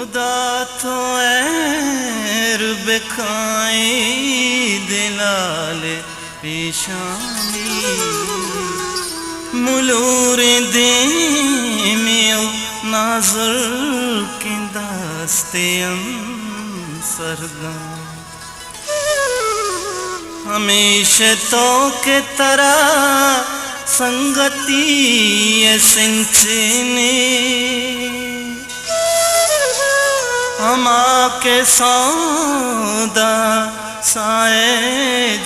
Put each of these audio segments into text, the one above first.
खुदा तो एर बेखाई दिलाले पेशानी मुलूर दे में नाज़र के दास्ते सरदा हमेशा तो के तरह संगति सिंचने हमा के सौदा साए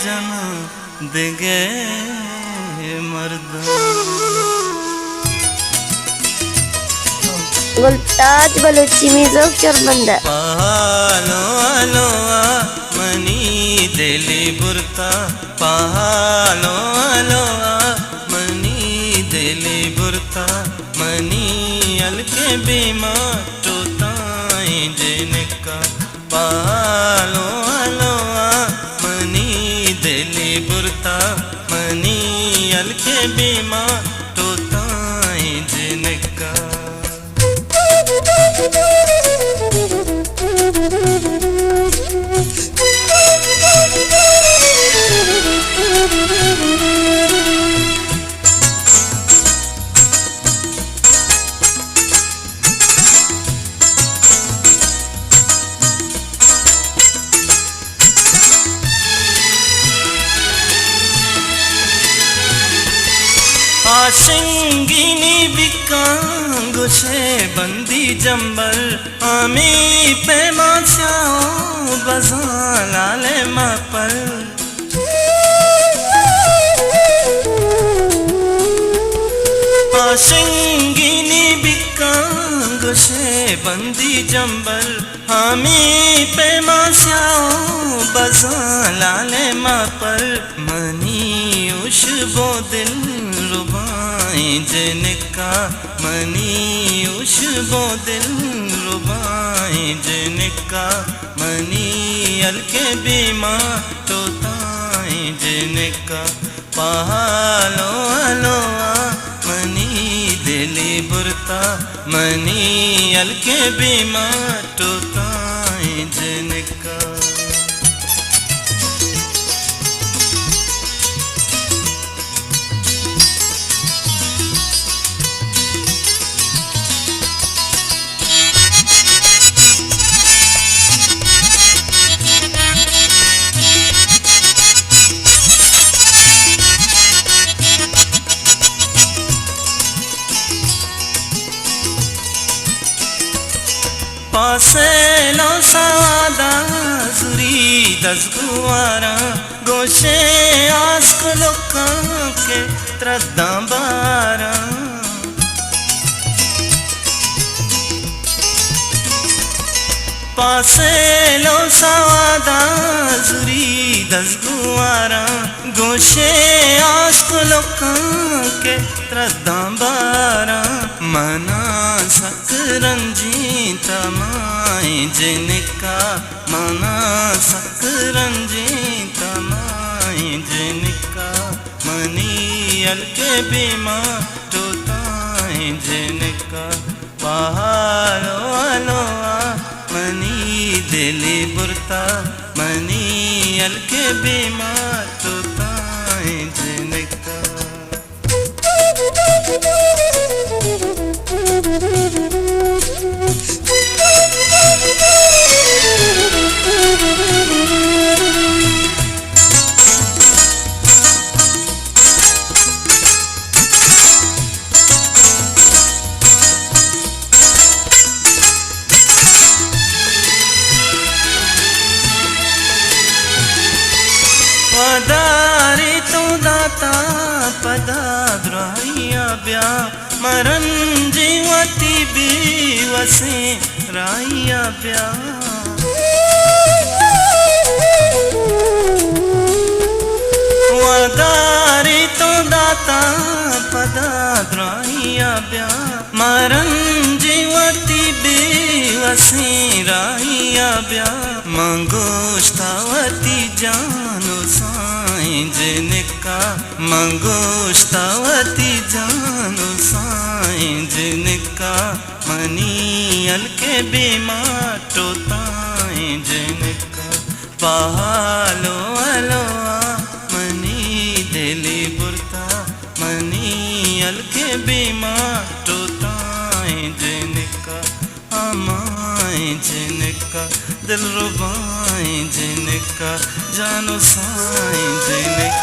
जन दिगे मर्दा गुलताज बलूची मिज़ोक चरबंदा पहालो आलो मनी दिली बुरता पहालो आलो मनी दिली बुरता मनी अलके बीमा टोताई जिनका पहालो आलो मनी दिली बुरता मनी अलके बीमा टोताई जिनका आशिंगिनी बिकांगो से बंदी जंबल आमी पे माचाओ बज़ां लाले मापल आशिंगिनी बिकांगो से बंदी जंबल आमी पे माचाओ बज़ां लाले मापल मनी उशबो दिल रुबाई जिनका मनी उशबो दिल रुबाई जिनका मनी अलके बीमा तोताई जिनका पहालो आलो मनी दिली बुरता मनी अलके बीमा तोताई जिनका पासे लो सादा जुरी दसगुआरा गोशे आस्क लोकां के त्रद्दा बारा पासे लो सादा जुरी दसगुआरा गोशे आस्क लोकां के त्रद्दा बारा मना सकरंजी तमाई जिनका मना सकरंजी तमाई जिनका मनी अलके बीमा तोताई जिनका पहालो आलो मनी दिली बुरता मनी अलके बीमा तोताई जिनका पदारी तो दाता पदाद्राहिया ब्या मरन जीवती बीवसे राहिया ब्या पदारी तो दाता पदाद्राहिया ब्या मरन जीवती बीवसे राहिया ब्या मंगोष्ठावती जानो साईं जिनका मंगोष्ठावती जानो साईं जिनका मनी अलके बीमार टोताएं जिनका पालो अलोआ मनी दिली बुरता मनी अलके बीमार टोताएं जिनका अमाएं जिनका दिल रुबाएं जिनका जानो साएं जिनका